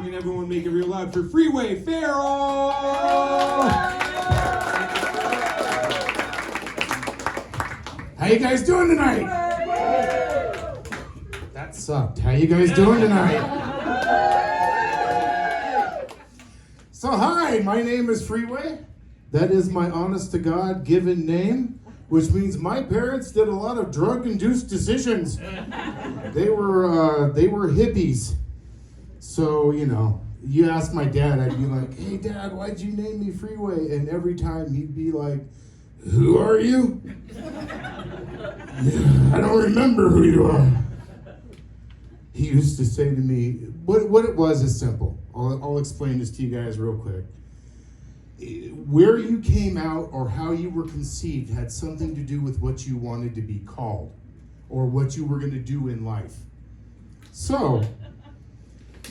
And everyone make it real loud for Freeway Farrell! How you guys doing tonight? That sucked. How you guys doing tonight? So hi, my name is Freeway. That is my honest to God given name, which means my parents did a lot of drug-induced decisions. They were hippies. So, you know, you ask my dad, I'd be like, hey Dad, why'd you name me Freeway? And every time he'd be like, who are you? I don't remember who you are. He used to say to me, what it was is simple. I'll explain this to you guys real quick. Where you came out or how you were conceived had something to do with what you wanted to be called or what you were going to do in life. So,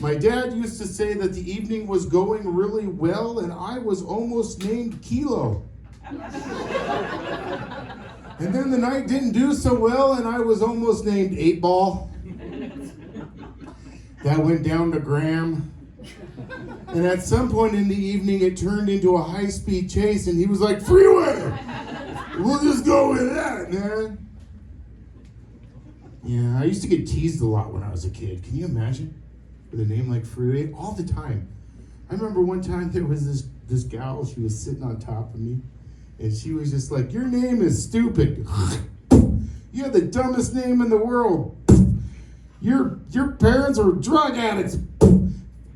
my dad used to say that the evening was going really well and I was almost named Kilo. And then the night didn't do so well and I was almost named 8 Ball. That went down to Graham. And at some point in the evening, it turned into a high-speed chase, and he was like, Freeway! We'll just go with that, man. Yeah, I used to get teased a lot when I was a kid. Can you imagine? With a name like Freeway? All the time. I remember one time there was this gal, she was sitting on top of me, and she was just like, your name is stupid. You have the dumbest name in the world. Your parents are drug addicts.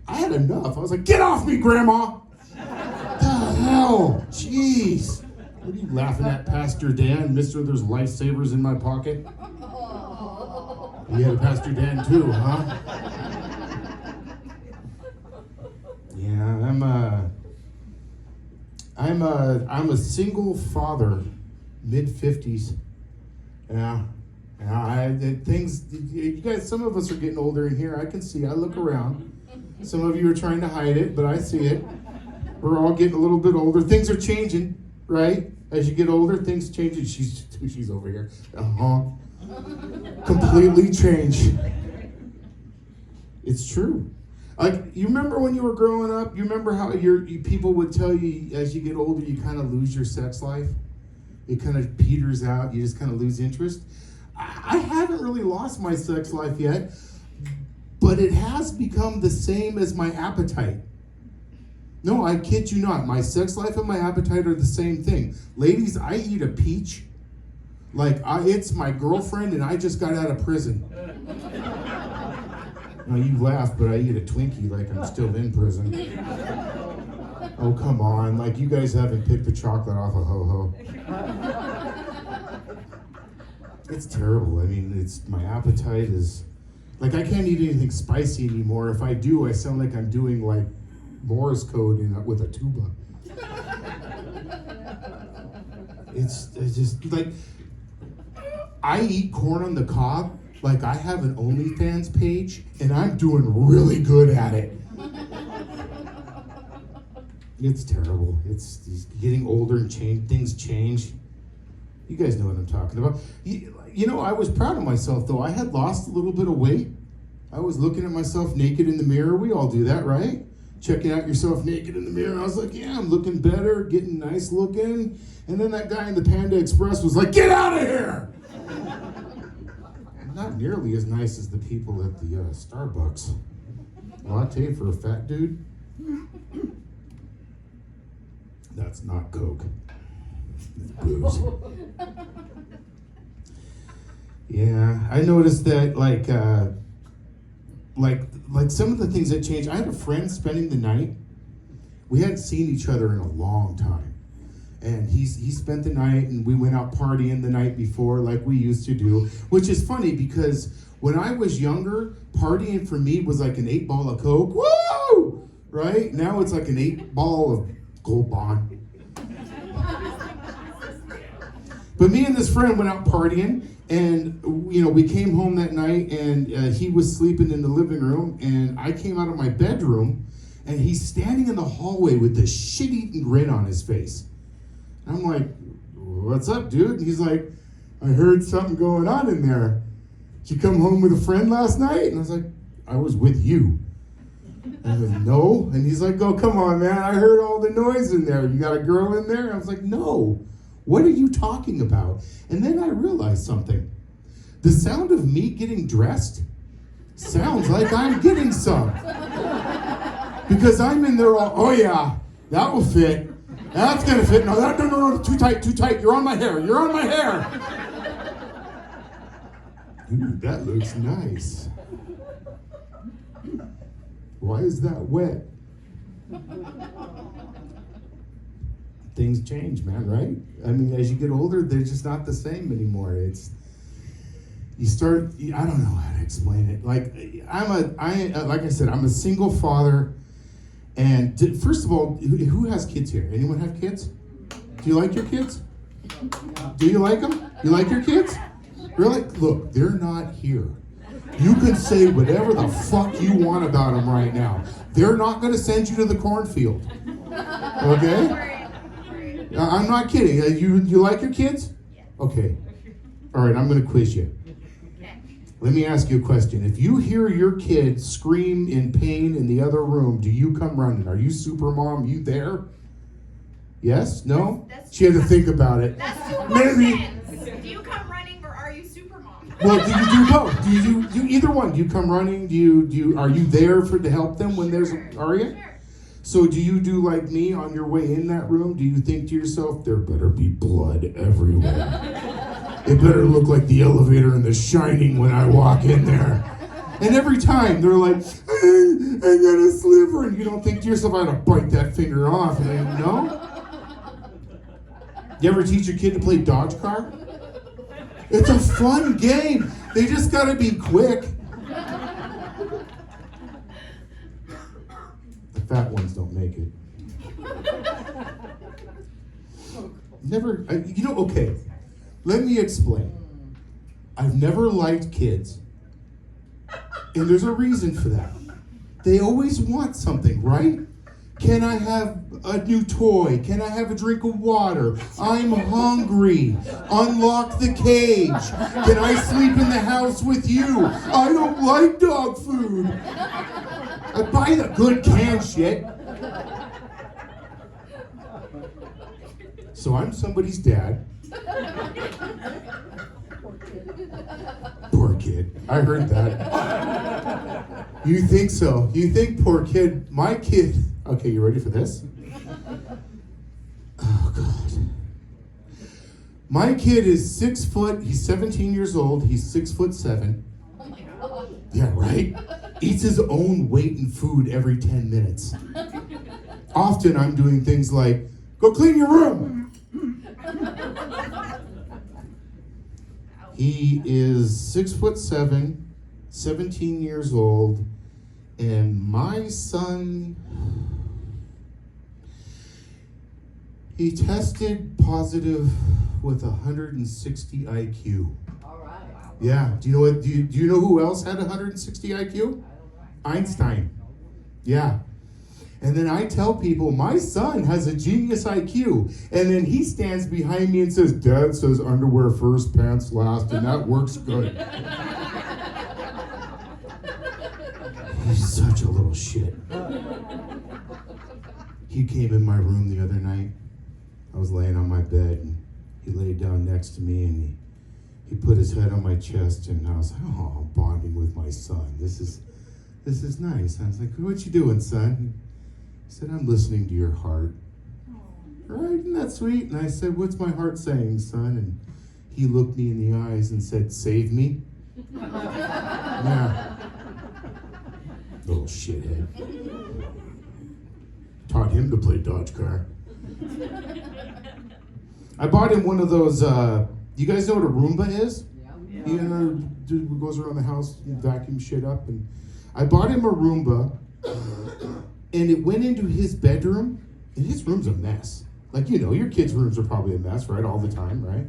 I had enough. I was like, get off me, Grandma! What the hell? Jeez. What are you laughing at, Pastor Dan? Mister, there's lifesavers in my pocket. You had a Pastor Dan too, huh? Yeah, I'm a single father, mid-50s. Yeah. You guys, some of us are getting older in here. I can see, I look around. Some of you are trying to hide it, but I see it. We're all getting a little bit older. Things are changing, right? As you get older, things change. She's over here. Completely change. It's true. Like, you remember when you were growing up, you remember how people would tell you as you get older, you kind of lose your sex life? It kind of peters out. You just kind of lose interest. I haven't really lost my sex life yet, but it has become the same as my appetite. No, I kid you not. My sex life and my appetite are the same thing. Ladies, I eat a peach like it's my girlfriend and I just got out of prison. Now you laugh, but I eat a Twinkie like I'm still in prison. Oh, come on. Like, you guys haven't picked the chocolate off a ho-ho. It's terrible. I mean, my appetite is, like, I can't eat anything spicy anymore. If I do, I sound like I'm doing, like, Morse code with a tuba. It's just, like, I eat corn on the cob. Like, I have an OnlyFans page, and I'm doing really good at it. It's terrible. It's getting older and things change. You guys know what I'm talking about. You know, I was proud of myself, though. I had lost a little bit of weight. I was looking at myself naked in the mirror. We all do that, right? Checking out yourself naked in the mirror. I was like, yeah, I'm looking better, getting nice looking. And then that guy in the Panda Express was like, get out of here! Not nearly as nice as the people at the Starbucks. Latte for a fat dude? That's not Coke. It's booze. Yeah, I noticed that like some of the things that changed. I had a friend spending the night. We hadn't seen each other in a long time. And he spent the night, and we went out partying the night before like we used to do, which is funny because when I was younger, partying for me was like an 8 ball of Coke. Woo! Right? Now it's like an 8 ball of Gold Bond. But me and this friend went out partying, and you know, we came home that night, and he was sleeping in the living room, and I came out of my bedroom, and he's standing in the hallway with this shit-eating grin on his face. I'm like, what's up, dude? And he's like, I heard something going on in there. Did you come home with a friend last night? And I was like, I was with you. And I was like, no. And he's like, oh, come on, man. I heard all the noise in there. You got a girl in there? I was like, no. What are you talking about? And then I realized something. The sound of me getting dressed sounds like I'm getting some. Because I'm in there all, oh yeah, that will fit. That's gonna fit. No, no, too tight. You're on my hair. Ooh, that looks nice. Why is that wet? Things change, man, right? I mean, as you get older, they're just not the same anymore. I don't know how to explain it. Like, like I said, I'm a single father. And first of all, who has kids here? Anyone have kids? Do you like your kids? Do you like them? You like your kids? Really? Look, they're not here. You can say whatever the fuck you want about them right now. They're not going to send you to the cornfield. Okay? I'm not kidding. You like your kids? Okay. All right, I'm going to quiz you. Let me ask you a question. If you hear your kid scream in pain in the other room, do you come running? Are you super mom? You there? Yes? No? She had to think about it. That's two questions. Do you come running or are you super mom? Well, do you do both? Do you either one? Do you come running? Are you there to help them when there's are you? Sure. So do you do like me on your way in that room? Do you think to yourself, there better be blood everywhere? It better look like the elevator in The Shining when I walk in there. And every time they're like, I got a sliver. And you don't think to yourself, I gotta bite that finger off. And you know? You ever teach your kid to play dodge car? It's a fun game. They just gotta be quick. The fat ones don't make it. Okay. Let me explain. I've never liked kids. And there's a reason for that. They always want something, right? Can I have a new toy? Can I have a drink of water? I'm hungry. Unlock the cage. Can I sleep in the house with you? I don't like dog food. I buy the good canned shit. So I'm somebody's dad. Poor kid. I heard that. You think so? You think poor kid? My kid. Okay, you ready for this? Oh, God. My kid is 6 foot. He's 17 years old. He's 6'7". Oh my God. Yeah, right? Eats his own weight in food every 10 minutes. Often I'm doing things like, go clean your room. He is 6'7", 17 years old, and my son, he tested positive with 160 IQ. All right. Yeah. Do you know what? Do you know who else had 160 IQ? Einstein. Yeah. And then I tell people, my son has a genius IQ. And then he stands behind me and says, Dad says underwear first, pants last, and that works good. He's such a little shit. He came in my room the other night. I was laying on my bed, and he laid down next to me, and he put his head on my chest, and I was like, oh, I'm bonding with my son. This is nice. I was like, what you doing, son? He said, I'm listening to your heart. All right, isn't that sweet? And I said, what's my heart saying, son? And he looked me in the eyes and said, save me. Yeah. Little shithead. Taught him to play dodge car. I bought him one of those, you guys know what a Roomba is? Yeah. You know, dude goes around the house and vacuums shit up. And I bought him a Roomba. And it went into his bedroom, and his room's a mess. Like, you know, your kids' rooms are probably a mess, right? All the time, right?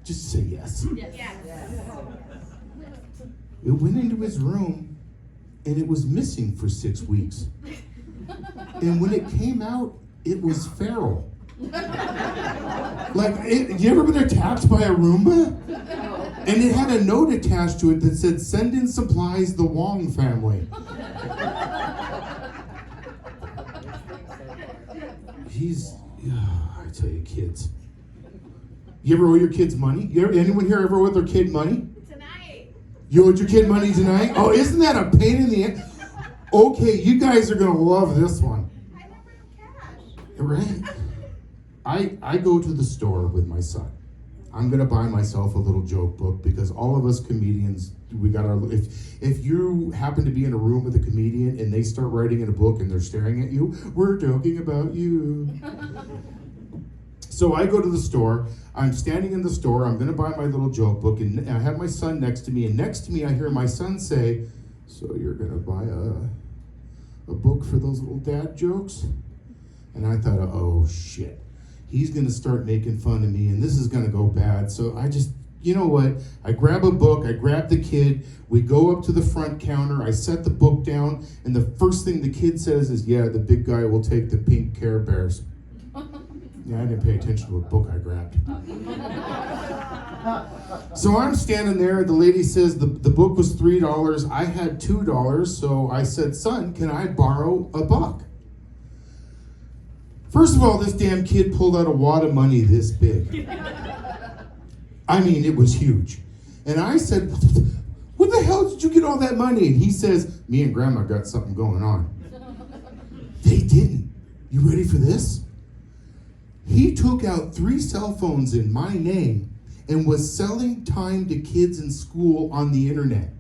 Just say yes. Yes. It went into his room, and it was missing for 6 weeks. And when it came out, it was feral. Like, you ever been attacked by a Roomba? And it had a note attached to it that said, send in supplies, the Wong family. I tell you, kids. You ever owe your kids money? Anyone here ever owe their kid money? Tonight. You owed your kid money tonight? Oh, isn't that a pain in the ass? Okay, you guys are going to love this one. I never have cash. Right? I go to the store with my son. I'm going to buy myself a little joke book because all of us comedians, we got our, if you happen to be in a room with a comedian and they start writing in a book and they're staring at you, we're joking about you. So I go to the store, I'm standing in the store, I'm going to buy my little joke book, and I have my son next to me, and next to me I hear my son say, so you're going to buy a book for those little dad jokes? And I thought, oh shit. He's going to start making fun of me, and this is going to go bad. So I just, you know what? I grab a book, I grab the kid, we go up to the front counter, I set the book down, and the first thing the kid says is, yeah, the big guy will take the pink Care Bears. Yeah, I didn't pay attention to what book I grabbed. So I'm standing there, the lady says the book was $3, I had $2, so I said, son, can I borrow a buck? First of all, this damn kid pulled out a wad of money this big. I mean, it was huge. And I said, where the hell did you get all that money? And he says, me and Grandma got something going on. They didn't. You ready for this? He took out 3 cell phones in my name and was selling time to kids in school on the internet.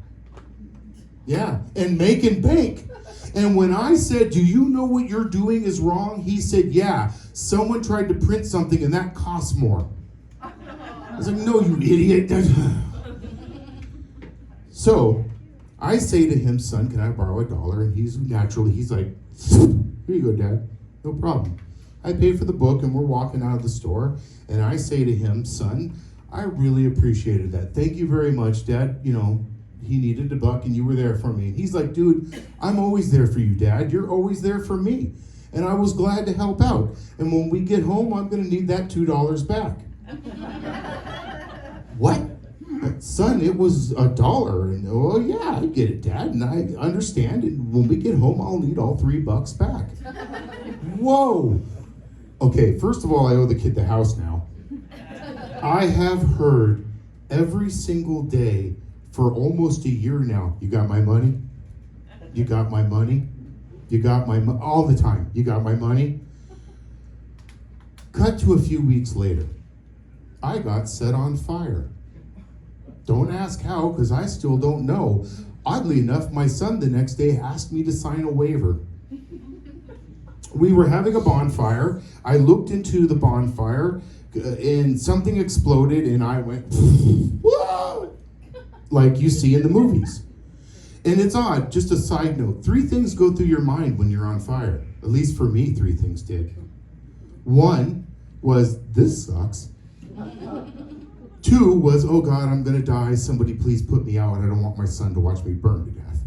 Yeah, and making bank. And when I said, do you know what you're doing is wrong? He said, yeah, someone tried to print something and that costs more. I was like, no, you idiot. So I say to him, son, can I borrow $1? And he's like, here you go, Dad, no problem. I pay for the book and we're walking out of the store. And I say to him, son, I really appreciated that. Thank you very much, Dad. You know, he needed a buck and you were there for me. And he's like, dude, I'm always there for you, Dad. You're always there for me. And I was glad to help out. And when we get home, I'm going to need that $2 back. What? Son, it was $1. And oh, yeah, I get it, Dad. And I understand. And when we get home, I'll need all $3 back. Whoa. Okay, first of all, I owe the kid the house now. I have heard every single day for almost a year now, you got my money? You got my money? You got my money? All the time, you got my money? Cut to a few weeks later. I got set on fire. Don't ask how, because I still don't know. Oddly enough, my son the next day asked me to sign a waiver. We were having a bonfire. I looked into the bonfire, and something exploded, and I went, whoa! Like you see in the movies. And it's odd, just a side note, 3 things go through your mind when you're on fire. At least for me, 3 things did. 1 was, this sucks. 2 was, oh God, I'm gonna die, somebody please put me out, I don't want my son to watch me burn to death.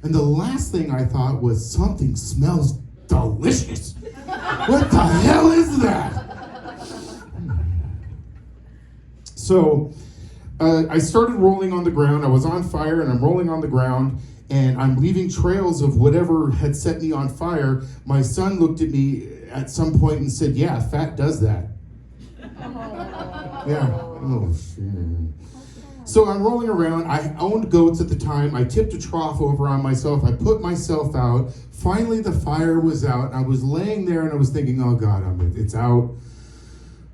And the last thing I thought was, something smells delicious. What the hell is that? So, I started rolling on the ground. I was on fire and I'm rolling on the ground and I'm leaving trails of whatever had set me on fire. My son looked at me at some point and said, yeah, fat does that. Yeah. Oh, shit. So I'm rolling around. I owned goats at the time. I tipped a trough over on myself. I put myself out. Finally, the fire was out. I was laying there and I was thinking, oh God, it's out.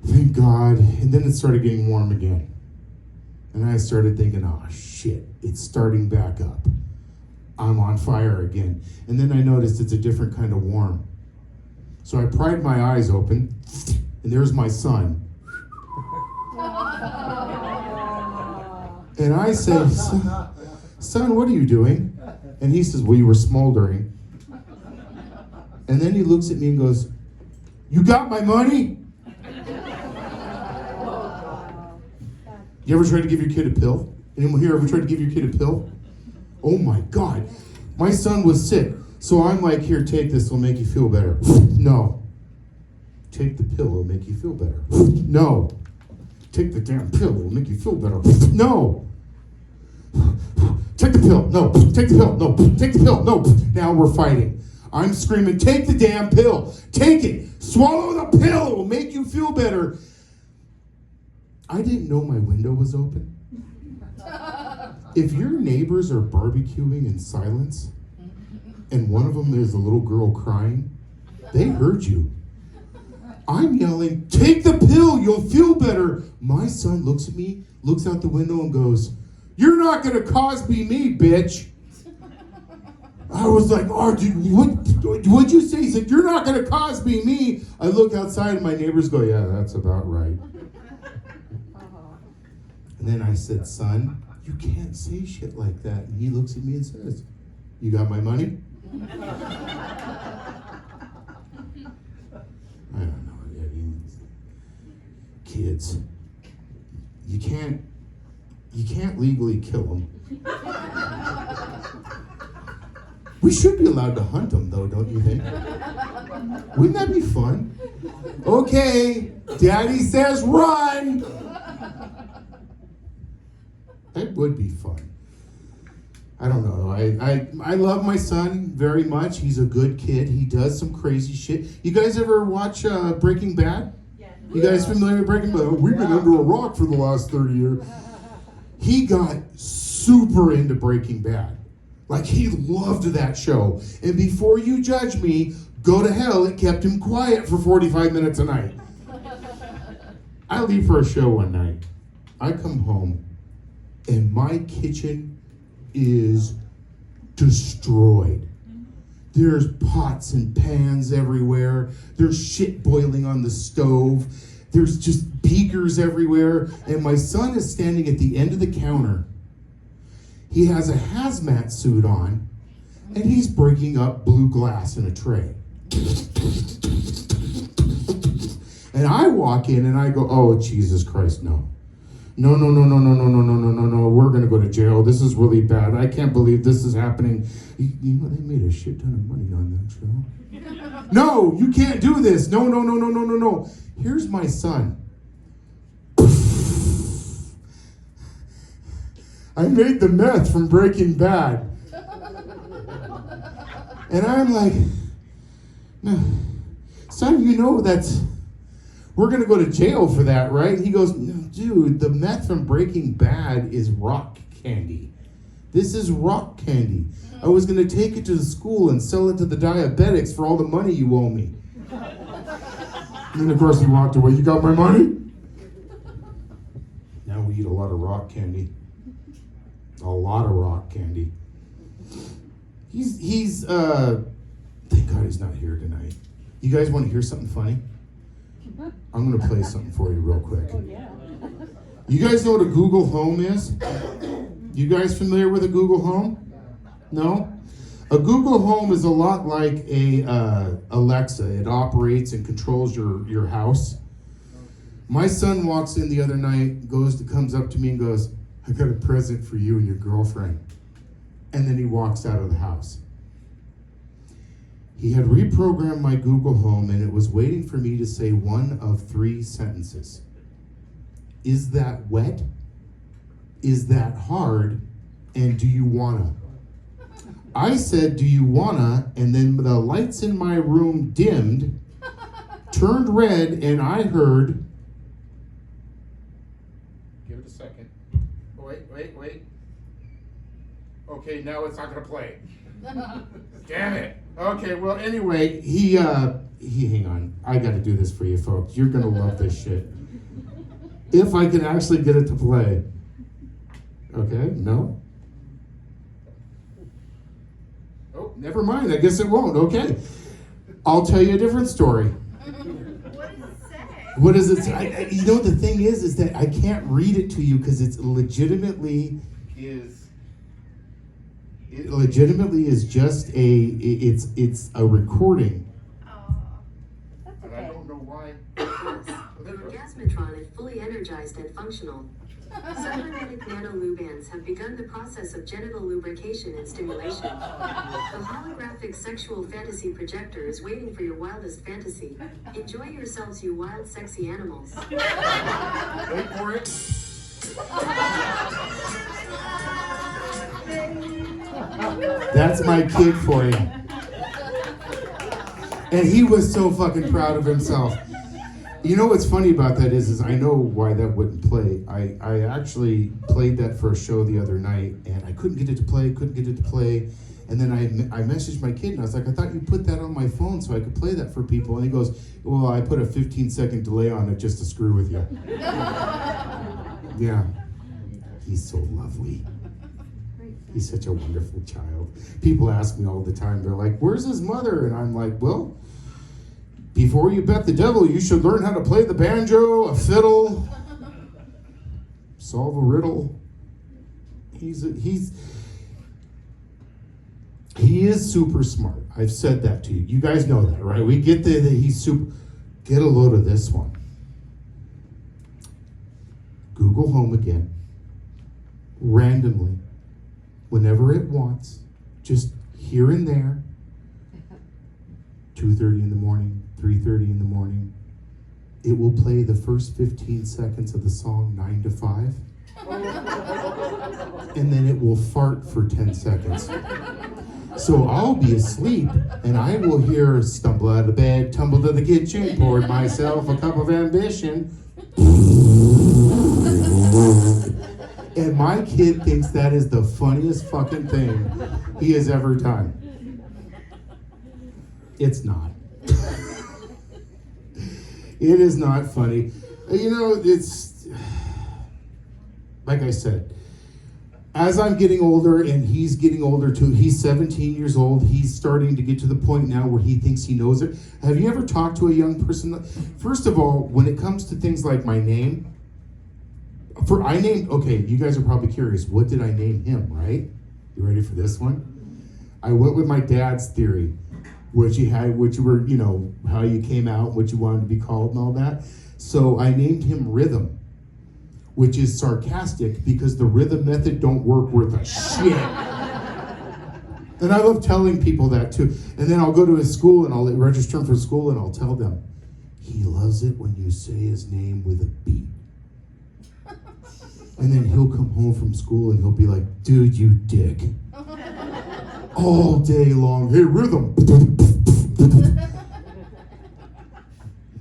Thank God. And then it started getting warm again. And I started thinking, oh shit, it's starting back up. I'm on fire again. And then I noticed it's a different kind of warm. So I pried my eyes open, and there's my son. And I said, son, what are you doing? And he says, well, you were smoldering. And then he looks at me and goes, you got my money? You ever try to give your kid a pill? Anyone here ever tried to give your kid a pill? Oh my God. My son was sick. So I'm like, here, take this, it'll make you feel better. No. Take the pill, it'll make you feel better. No. Take the damn pill, it'll make you feel better. No. Take the pill, no. Take the pill, no. Take the pill, no. Now we're fighting. I'm screaming, take the damn pill. Take it. Swallow the pill. It will make you feel better. I didn't know my window was open. If your neighbors are barbecuing in silence and one of them is a little girl crying, they heard you. I'm yelling, take the pill, you'll feel better. My son looks at me, looks out the window and goes, you're not gonna Cosby me, bitch. I was like, oh, dude, what'd you say? He said, you're not gonna Cosby me. I look outside and my neighbors go, yeah, that's about right. And then I said, son, you can't say shit like that. And he looks at me and says, you got my money? I don't know. I mean, kids, you can't legally kill them. We should be allowed to hunt them, though, don't you think? Wouldn't that be fun? Okay, Daddy says run. That would be fun. I don't know. I love my son very much. He's a good kid. He does some crazy shit. You guys ever watch Breaking Bad? Yeah. You guys familiar with Breaking Bad? We've been under a rock for the last 30 years. He got super into Breaking Bad. Like, he loved that show. And before you judge me, go to hell, it kept him quiet for 45 minutes a night. I leave for a show one night. I come home, and my kitchen is destroyed. There's pots and pans everywhere. There's shit boiling on the stove. There's just beakers everywhere. And my son is standing at the end of the counter. He has a hazmat suit on, and he's breaking up blue glass in a tray. And I walk in and I go, oh, Jesus Christ, no. No, we're going to go to jail. This is really bad. I can't believe this is happening. You know, they made a shit ton of money on that show. No, you can't do this. No. Here's my son. I made the meth from Breaking Bad. And I'm like, no, son, you know we're going to go to jail for that, right? He goes, no, dude, the meth from Breaking Bad is rock candy. This is rock candy. I was going to take it to the school and sell it to the diabetics for all the money you owe me. And then, of course, he walked away. You got my money? Now we eat a lot of rock candy. A lot of rock candy. He's thank God he's not here tonight. You guys want to hear something funny? I'm going to play something for you real quick. You guys know what a Google Home is? You guys familiar with a Google Home? No? A Google Home is a lot like a Alexa. It operates and controls your house. My son walks in the other night, comes up to me and goes, I got a present for you and your girlfriend. And then he walks out of the house. He had reprogrammed my Google Home, and it was waiting for me to say one of 3 sentences. Is that wet? Is that hard? And do you wanna? I said, do you wanna? And then the lights in my room dimmed, turned red, and I heard, give it a second. Wait. Okay, now it's not gonna play. Damn it. Okay, well, anyway, he hang on. I gotta do this for you folks. You're gonna love this shit. If I can actually get it to play. Okay, no? Oh, never mind. I guess it won't. Okay. I'll tell you a different story. What does it say? You know, the thing is that I can't read it to you because it's legitimately just it's a recording. That's okay. I don't know why. The Orgasmatron is fully energized and functional. Cybernetic nanolubricants have begun the process of genital lubrication and stimulation. The holographic sexual fantasy projector is waiting for your wildest fantasy. Enjoy yourselves, you wild, sexy animals. Wait for it. That's my kid for you. And he was so fucking proud of himself. You know what's funny about that is I know why that wouldn't play. I actually played that for a show the other night, and I couldn't get it to play. And then I messaged my kid, and I was like, I thought you put that on my phone so I could play that for people. And he goes, well, I put a 15-second delay on it just to screw with you. Yeah. He's so lovely. He's such a wonderful child. People ask me all the time, they're like, where's his mother? And I'm like, well, before you bet the devil, you should learn how to play the banjo, a fiddle, solve a riddle. He is super smart. I've said that to you. You guys know that, right? We get that he's super. Get a load of this one. Google Home again. Randomly. Whenever it wants. Just here and there. 2:30 in the morning. 3:30 in the morning. It will play the first 15 seconds of the song 9 to 5. And then it will fart for 10 seconds. So I'll be asleep, and I will hear stumble out of bed, tumble to the kitchen, poured myself a cup of ambition. And my kid thinks that is the funniest fucking thing he has ever done. It's not. It is not funny. You know, it's, like I said, as I'm getting older and he's getting older too, he's 17 years old, he's starting to get to the point now where he thinks he knows it. Have you ever talked to a young person? First of all, when it comes to things like my name, okay, you guys are probably curious, what did I name him, right? You ready for this one? I went with my dad's theory, which you were, you know, how you came out, what you wanted to be called and all that. So I named him Rhythm, which is sarcastic because the rhythm method don't work worth a shit. And I love telling people that too. And then I'll go to his school and I'll register him for school and I'll tell them, he loves it when you say his name with a beat. And then he'll come home from school and he'll be like, dude, you dick. All day long, hey, Rhythm. And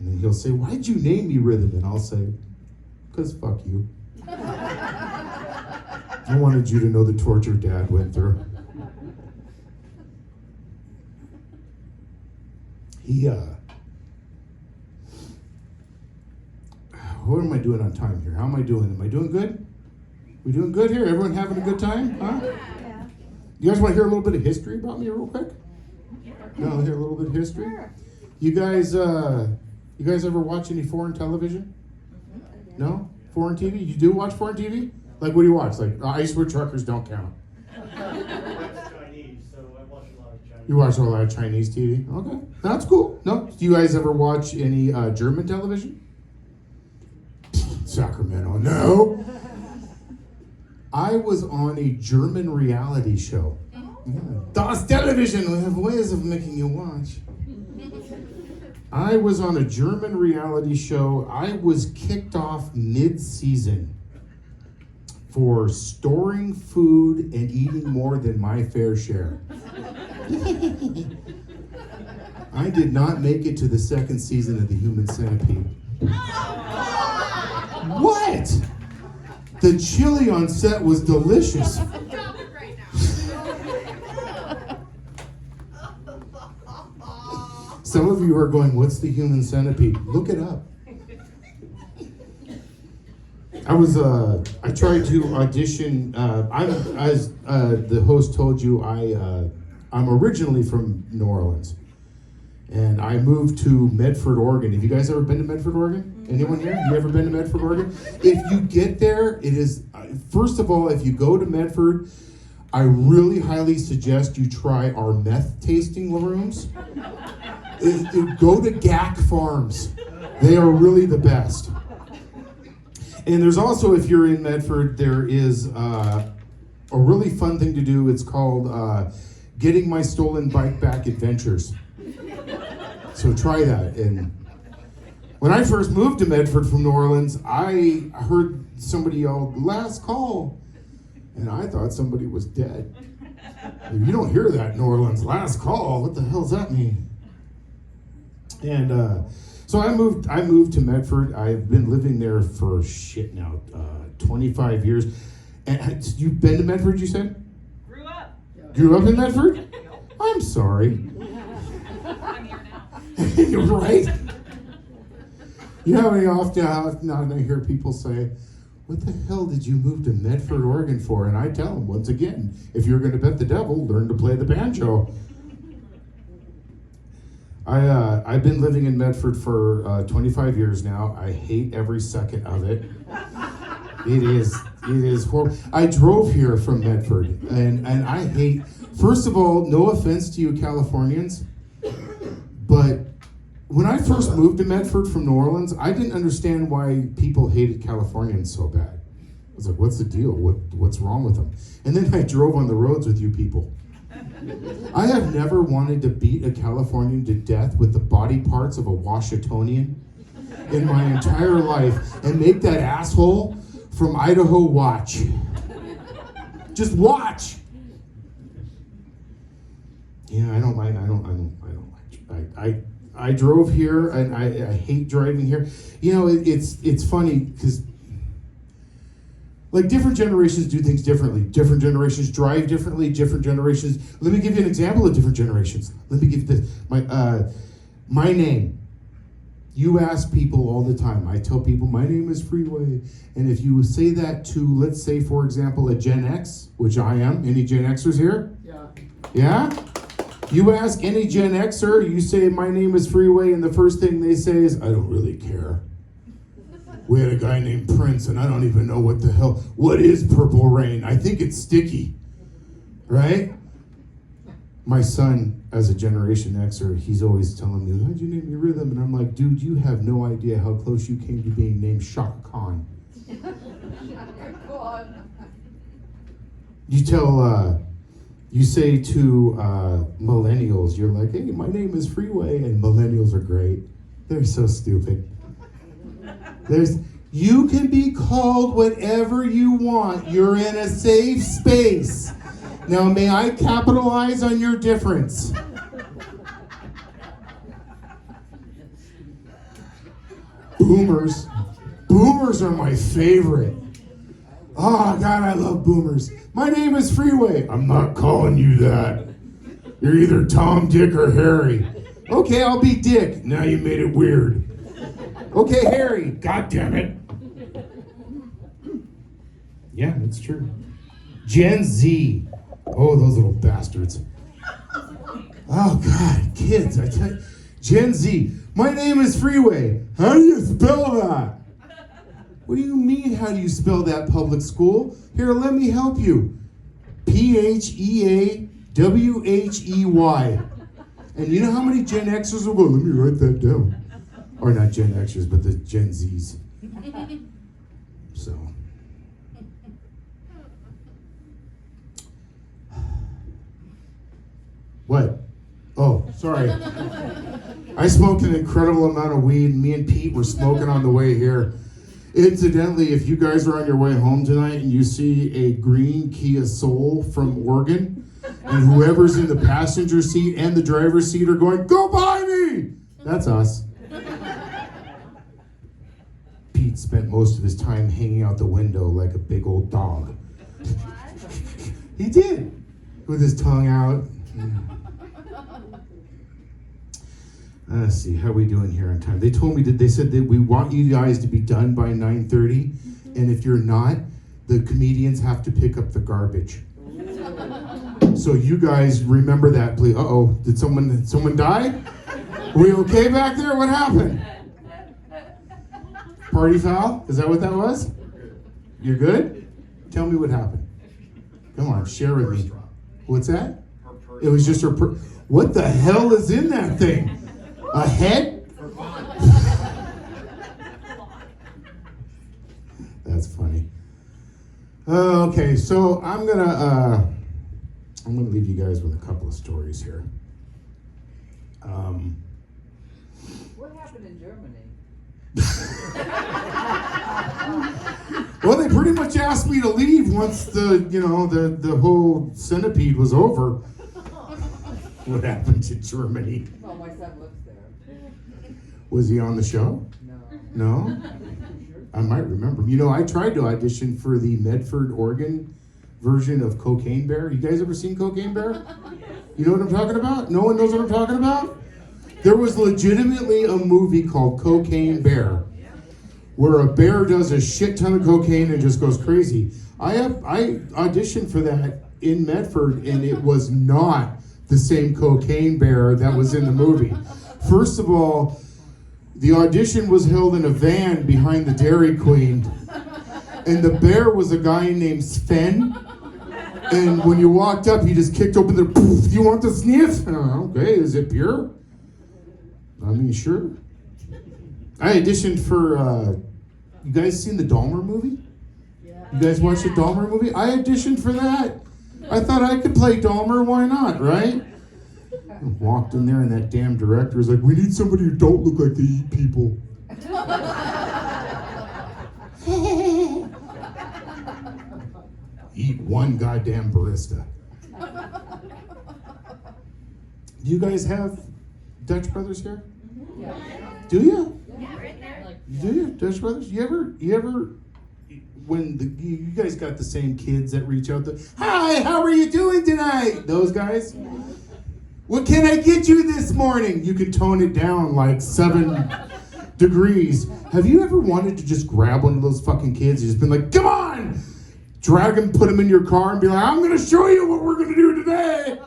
then he'll say, why'd you name me Rhythm? And I'll say, because fuck you. I wanted you to know the torture Dad went through. What am I doing on time here? How am I doing? Am I doing good? We doing good here? Everyone having a good time? Huh? Yeah. You guys want to hear a little bit of history about me real quick? No, hear a little bit of history? Sure. You guys ever watch any foreign television? No? Foreign TV? You do watch foreign TV? Like, what do you watch? Like, Iceberg Truckers don't count. Chinese, so I watch a lot of Chinese. You watch a lot of Chinese TV? Okay, that's cool. No? Do you guys ever watch any German television? Sacramento, no. I was on a German reality show. Das Television, we have ways of making you watch. I was on a German reality show. I was kicked off mid-season for storing food and eating more than my fair share. I did not make it to the second season of The Human Centipede. What? The chili on set was delicious. Stop it right now. Some of you are going, what's The Human Centipede? Look it up. I tried to audition. As the host told you, I'm originally from New Orleans. And I moved to Medford, Oregon. Have you guys ever been to Medford, Oregon? Anyone here? You ever been to Medford, Oregon? If you get there, it is, first of all, if you go to Medford, I really highly suggest you try our meth tasting rooms. Go to GAC Farms. They are really the best. And there's also, if you're in Medford, there is a really fun thing to do. It's called Getting My Stolen Bike Back Adventures. So try that. And when I first moved to Medford from New Orleans, I heard somebody yell, "Last call." And I thought somebody was dead. You don't hear that in New Orleans, last call. What the hell does that mean? And so I moved to Medford. I've been living there for 25 years. And you've been to Medford, you said? Grew up. Grew up in Medford? I'm sorry. I'm here now. You're right. You know how often I hear people say, what the hell did you move to Medford, Oregon for? And I tell them, once again, if you're going to bet the devil, learn to play the banjo. I've been living in Medford for 25 years now. I hate every second of it. It is horrible. I drove here from Medford, and I hate, first of all, no offense to you Californians, but when I first moved to Medford from New Orleans, I didn't understand why people hated Californians so bad. I was like, what's the deal? What's wrong with them? And then I drove on the roads with you people. I have never wanted to beat a Californian to death with the body parts of a Washingtonian in my entire life and make that asshole from Idaho watch. Just watch. Yeah, I don't like. I drove here and I hate driving here. You know, it's funny because like different generations do things differently. Different generations drive differently. Different generations. Let me give you an example of different generations. Let me give you this. My name. You ask people all the time. I tell people my name is Freeway, and if you say that to, let's say, for example, a Gen X, which I am. Any Gen Xers here? Yeah. Yeah. You ask any Gen Xer, you say my name is Freeway, and the first thing they say is, I don't really care. We had a guy named Prince, and I don't even know what is Purple Rain? I think it's sticky, right? My son, as a Generation Xer, he's always telling me, how'd you name your rhythm? And I'm like, dude, you have no idea how close you came to being named Shaka Khan. You say to millennials, you're like, hey, my name is Freeway, and millennials are great. They're so stupid. You can be called whatever you want. You're in a safe space. Now, may I capitalize on your difference? Boomers. Boomers are my favorite. Oh, God, I love boomers. My name is Freeway. I'm not calling you that. You're either Tom, Dick, or Harry. Okay, I'll be Dick. Now you made it weird. Okay, Harry. God damn it. Yeah, that's true. Gen Z. Oh, those little bastards. Oh, God, kids, I tell you. Gen Z. My name is Freeway. How do you spell that? What do you mean, how do you spell that, public school? Here, let me help you. Pheawhey. And you know how many Gen Xers will go, let me write that down. Or not Gen Xers, but the Gen Zs. So. What? Oh, sorry. I smoked an incredible amount of weed. Me and Pete were smoking on the way here. Incidentally, if you guys are on your way home tonight and you see a green Kia Soul from Oregon, and whoever's in the passenger seat and the driver's seat are going, go by me! That's us. Pete spent most of his time hanging out the window like a big old dog. He did, with his tongue out. Let's see, how are we doing here on time? They told me they said that we want you guys to be done by 9:30, and if you're not, the comedians have to pick up the garbage. So you guys remember that, please. Uh-oh, did someone die? Were we okay back there? What happened? Party foul? Is that what that was? You're good? Tell me what happened. Come on, share with me. What's that? It was just her what the hell is in that thing? A head? That's funny. Okay, so I'm gonna leave you guys with a couple of stories here. What happened in Germany? Well, they pretty much asked me to leave once the whole centipede was over. What happened to Germany? Well, my son son lives there. Was he on the show? No. No? I might remember him. You know, I tried to audition for the Medford, Oregon version of Cocaine Bear. You guys ever seen Cocaine Bear? You know what I'm talking about? No one knows what I'm talking about? There was legitimately a movie called Cocaine Bear where a bear does a shit ton of cocaine and just goes crazy. I auditioned for that in Medford, and it was not the same Cocaine Bear that was in the movie. First of all, the audition was held in a van behind the Dairy Queen, and the bear was a guy named Sven. And when you walked up, he just kicked open the, poof, you want the sniff? Okay, is it pure? I mean, sure. I auditioned for, you guys seen the Dahmer movie? You guys watched the Dahmer movie? I auditioned for that. I thought I could play Dahmer, why not, right? I walked in there and that damn director was like, we need somebody who don't look like they eat people. Eat one goddamn barista. Do you guys have Dutch brothers here? Yeah. Do you? Yeah, right there. Do you? Dutch brothers? You ever when you guys got the same kids that reach out to, hi, how are you doing tonight? Those guys? What can I get you this morning? You can tone it down like 7 degrees. Have you ever wanted to just grab one of those fucking kids and just been like, come on! Drag them, put them in your car and be like, I'm gonna show you what we're gonna do today.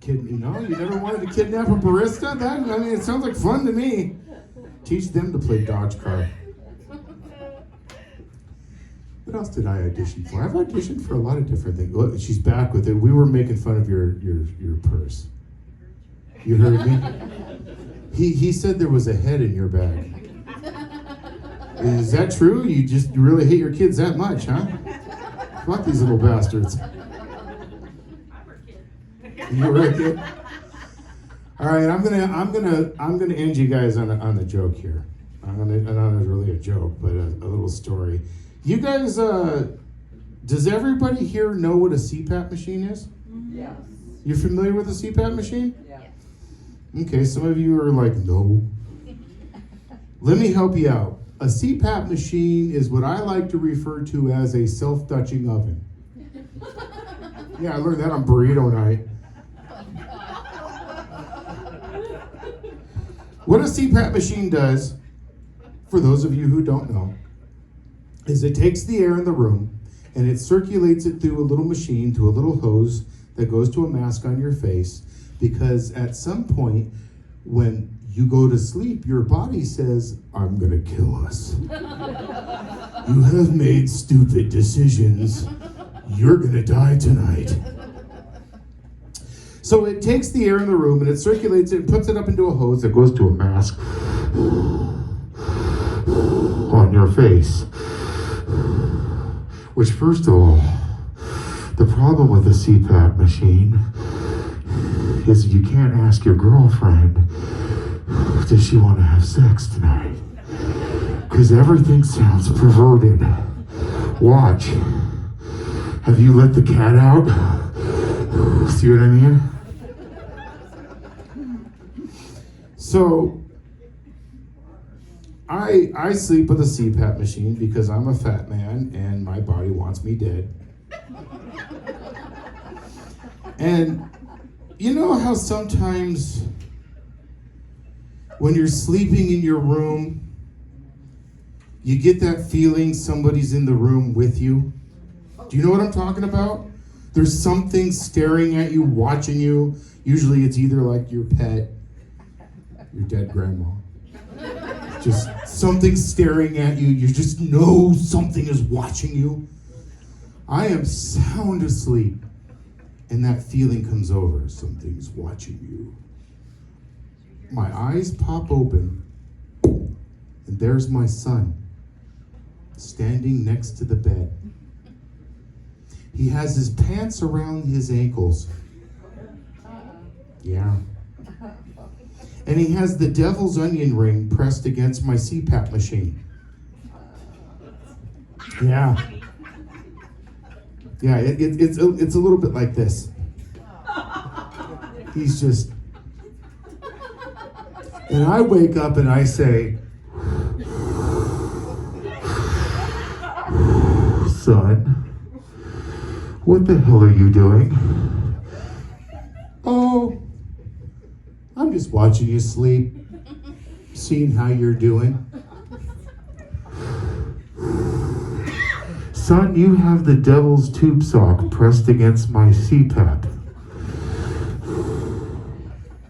You never wanted to kidnap a barista? It sounds like fun to me. Teach them to play Dodge car. What else did I audition for? I've auditioned for a lot of different things. Oh, she's back with it. We were making fun of your purse. You heard me? He said there was a head in your bag. Is that true? You really hate your kids that much, huh? Fuck these little bastards. You were a kid. All right, I'm gonna end you guys on a joke here. Not really a joke, but a little story. You guys, does everybody here know what a CPAP machine is? Yes. You're familiar with a CPAP machine? Yeah. Okay, some of you are like, no. Let me help you out. A CPAP machine is what I like to refer to as a self-Dutching oven. Yeah, I learned that on burrito night. What a CPAP machine does, for those of you who don't know, is it takes the air in the room and it circulates it through a little machine to a little hose that goes to a mask on your face, because at some point when you go to sleep, your body says, I'm gonna kill us. You have made stupid decisions. You're gonna die tonight. So it takes the air in the room and it circulates it and puts it up into a hose that goes to a mask on your face. Which, first of all, the problem with a CPAP machine is you can't ask your girlfriend, does she want to have sex tonight? Because everything sounds perverted. Watch. Have you let the cat out? See what I mean? So, I sleep with a CPAP machine because I'm a fat man and my body wants me dead. And you know how sometimes when you're sleeping in your room, you get that feeling somebody's in the room with you? Do you know what I'm talking about? There's something staring at you, watching you. Usually it's either like your pet, your dead grandma. Just something staring at you. You just know something is watching you. I am sound asleep, and that feeling comes over. Something's watching you. My eyes pop open, and there's my son, standing next to the bed. He has his pants around his ankles. Yeah. And he has the devil's onion ring pressed against my CPAP machine. Yeah. Yeah, it's a little bit like this. He's just And I wake up and I say, son, what the hell are you doing? Oh, I'm just watching you sleep, seeing how you're doing. Son, you have the devil's tube sock pressed against my CPAP.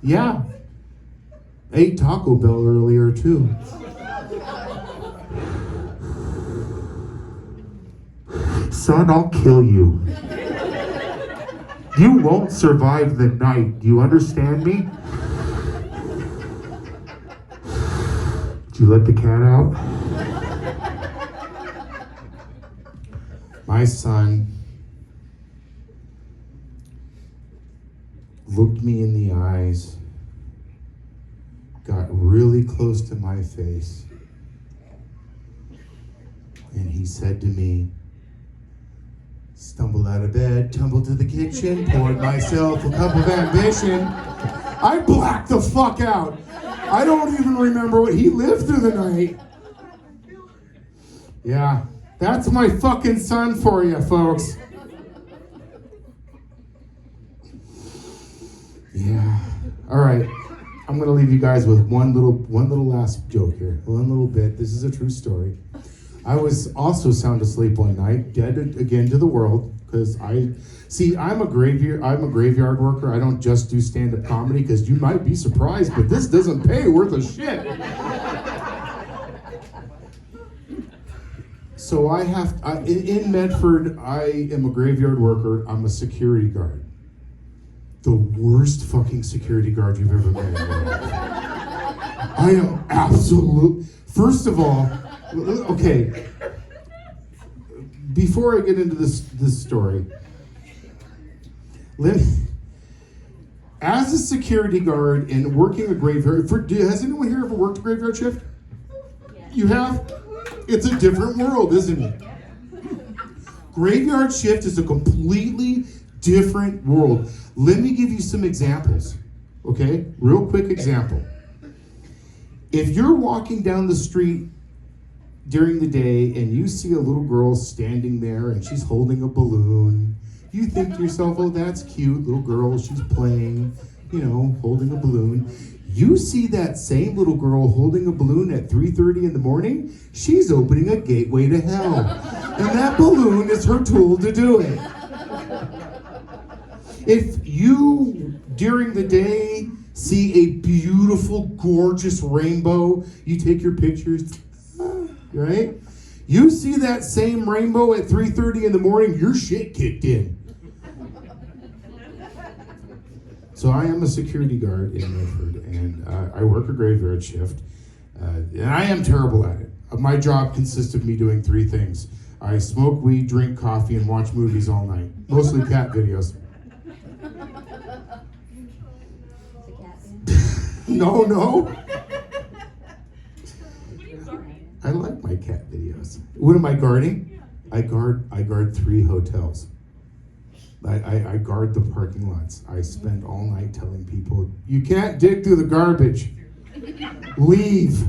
Yeah. Ate Taco Bell earlier too. Son, I'll kill you. You won't survive the night. Do you understand me? Did you let the cat out? My son looked me in the eyes, got really close to my face, and he said to me, stumbled out of bed, tumbled to the kitchen, poured myself a cup of ambition. I blacked the fuck out. I don't even remember what he lived through the night. Yeah, that's my fucking son for you, folks. Yeah. All right. I'm going to leave you guys with one little last joke here. One little bit. This is a true story. I was also sound asleep one night, dead again to the world, because I'm a graveyard worker. I don't just do stand-up comedy, because you might be surprised, but this doesn't pay worth a shit. So in Medford, I am a graveyard worker. I'm a security guard. The worst fucking security guard you've ever met in your life. I am absolute. First of all, okay. Before I get into this story, as a security guard and working a graveyard, has anyone here ever worked a graveyard shift? You have? It's a different world, isn't it? Graveyard shift is a completely different world. Let me give you some examples, okay? Real quick example. If you're walking down the street during the day and you see a little girl standing there and she's holding a balloon, you think to yourself, oh, that's cute, little girl, she's playing, holding a balloon. You see that same little girl holding a balloon at 3:30 in the morning, she's opening a gateway to hell. And that balloon is her tool to do it. If you, during the day, see a beautiful, gorgeous rainbow, you take your pictures, right? You see that same rainbow at 3:30 in the morning, your shit kicked in. So I am a security guard in Medford, and I work a graveyard shift, and I am terrible at it. My job consists of me doing three things. I smoke weed, drink coffee, and watch movies all night, mostly cat videos. No. I like my cat videos. What am I guarding? I guard 3 hotels. I guard the parking lots. I spend all night telling people, you can't dig through the garbage. Leave.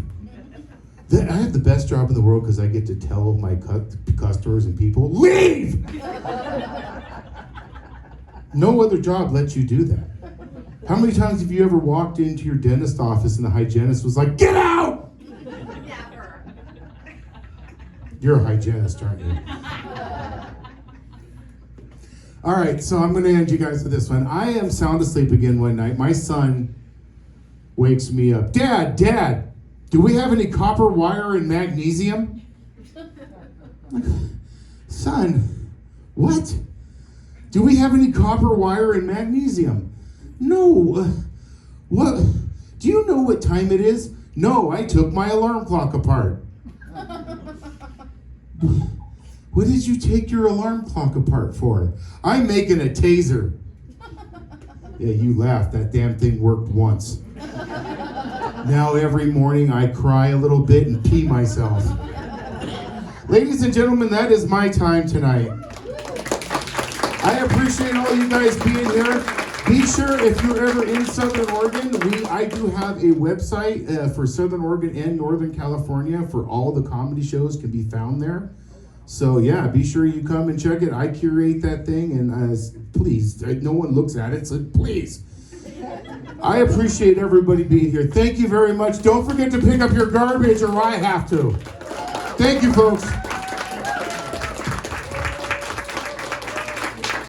I have the best job in the world because I get to tell my customers and people, leave! No other job lets you do that. How many times have you ever walked into your dentist office and the hygienist was like, get out! Never. You're a hygienist, aren't you? All right, so I'm going to end you guys with this one. I am sound asleep again one night. My son wakes me up. Dad, do we have any copper wire and magnesium? Son, what? Do we have any copper wire and magnesium? No. What? Do you know what time it is? No, I took my alarm clock apart. What did you take your alarm clock apart for? I'm making a taser. Yeah, you laughed. That damn thing worked once. Now every morning I cry a little bit and pee myself. Ladies and gentlemen, that is my time tonight. I appreciate all you guys being here. Be sure if you're ever in Southern Oregon, I do have a website for Southern Oregon and Northern California for all the comedy shows can be found there. So yeah, be sure you come and check it. I curate that thing, and please, no one looks at it, so please. I appreciate everybody being here. Thank you very much. Don't forget to pick up your garbage or I have to. Thank you, folks.